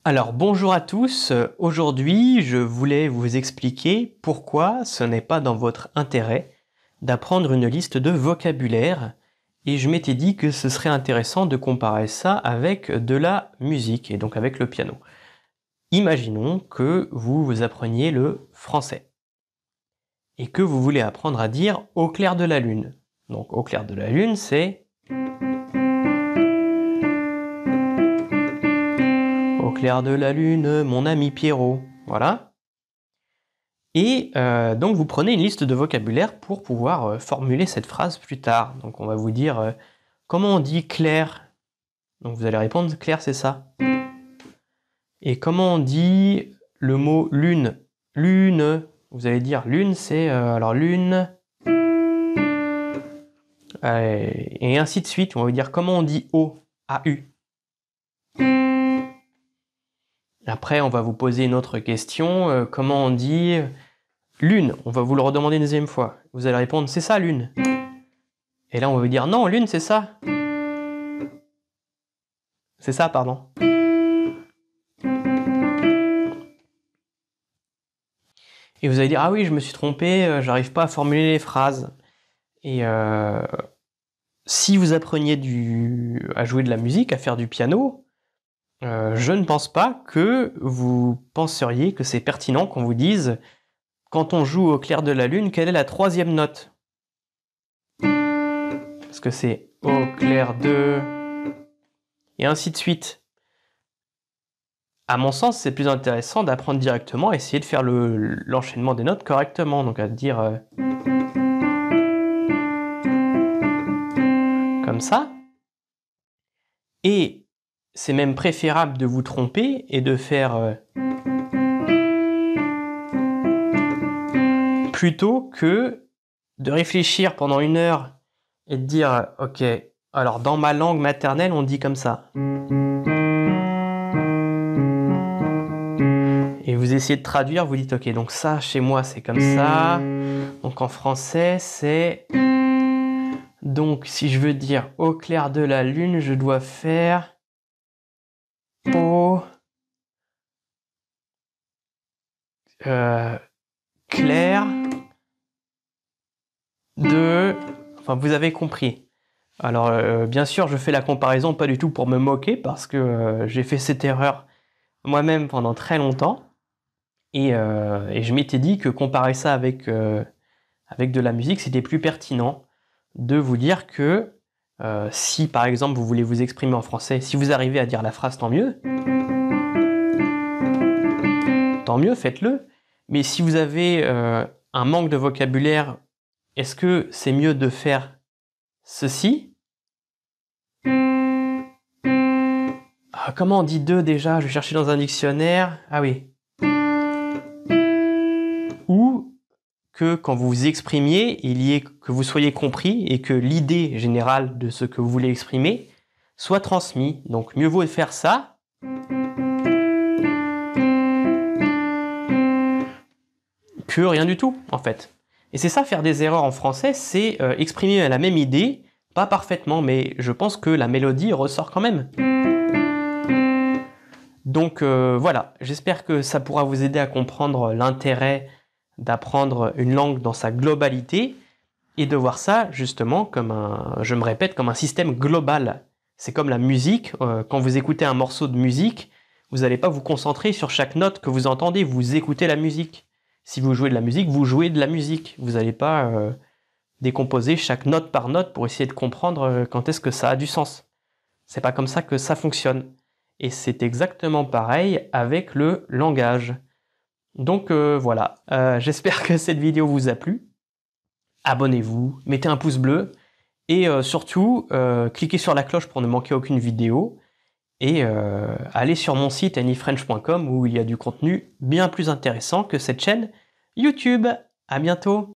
Alors bonjour à tous, aujourd'hui je voulais vous expliquer pourquoi ce n'est pas dans votre intérêt d'apprendre une liste de vocabulaire et je m'étais dit que ce serait intéressant de comparer ça avec de la musique et donc avec le piano. Imaginons que vous appreniez le français et que vous voulez apprendre à dire au clair de la lune. Donc au clair de la lune c'est au clair de la lune, mon ami Pierrot. Voilà. Et donc vous prenez une liste de vocabulaire pour pouvoir formuler cette phrase plus tard. Donc on va vous dire comment on dit clair. Donc vous allez répondre clair c'est ça. Et comment on dit le mot lune. Lune. Vous allez dire lune c'est alors lune. Et ainsi de suite. On va vous dire comment on dit eau. A-U. Après, on va vous poser une autre question. Comment on dit lune? On va vous le redemander une deuxième fois. Vous allez répondre c'est ça, lune. Et là, on va vous dire non, lune, c'est ça. C'est ça, pardon. Et vous allez dire ah oui, je me suis trompé, j'arrive pas à formuler les phrases. Et si vous appreniez à jouer de la musique, à faire du piano, je ne pense pas que vous penseriez que c'est pertinent qu'on vous dise quand on joue au clair de la lune, quelle est la troisième note? Parce que c'est au clair de... Et ainsi de suite. À mon sens, c'est plus intéressant d'apprendre directement, essayer de faire l'enchaînement des notes correctement. Donc à dire... comme ça. Et c'est même préférable de vous tromper et de faire... plutôt que de réfléchir pendant 1 heure et de dire « Ok, alors dans ma langue maternelle, on dit comme ça. » Et vous essayez de traduire, vous dites « Ok, donc ça, chez moi, c'est comme ça. Donc en français, c'est... Donc si je veux dire « Au clair de la lune, je dois faire... au... clair... de... » Enfin, vous avez compris. Alors, bien sûr, je fais la comparaison pas du tout pour me moquer, parce que j'ai fait cette erreur moi-même pendant très longtemps. Et je m'étais dit que comparer ça avec de la musique, c'était plus pertinent de vous dire que si, par exemple, vous voulez vous exprimer en français, si vous arrivez à dire la phrase, tant mieux, faites-le. Mais si vous avez un manque de vocabulaire, est-ce que c'est mieux de faire ceci? Comment on dit deux déjà? Je vais chercher dans un dictionnaire. Ah oui. Ou que quand vous vous exprimiez, que vous soyez compris et que l'idée générale de ce que vous voulez exprimer soit transmise. Donc mieux vaut faire ça que rien du tout, en fait. Et c'est ça, faire des erreurs en français, c'est exprimer la même idée, pas parfaitement, mais je pense que la mélodie ressort quand même. Donc voilà, j'espère que ça pourra vous aider à comprendre l'intérêt d'apprendre une langue dans sa globalité et de voir ça justement comme je me répète, comme un système global. C'est comme la musique, quand vous écoutez un morceau de musique, vous n'allez pas vous concentrer sur chaque note que vous entendez, vous écoutez la musique. Si vous jouez de la musique, vous jouez de la musique. Vous n'allez pas décomposer chaque note par note pour essayer de comprendre quand est-ce que ça a du sens. C'est pas comme ça que ça fonctionne. Et c'est exactement pareil avec le langage. Donc voilà, j'espère que cette vidéo vous a plu. Abonnez-vous, mettez un pouce bleu et surtout cliquez sur la cloche pour ne manquer aucune vidéo et allez sur mon site anyfrench.com où il y a du contenu bien plus intéressant que cette chaîne YouTube. À bientôt.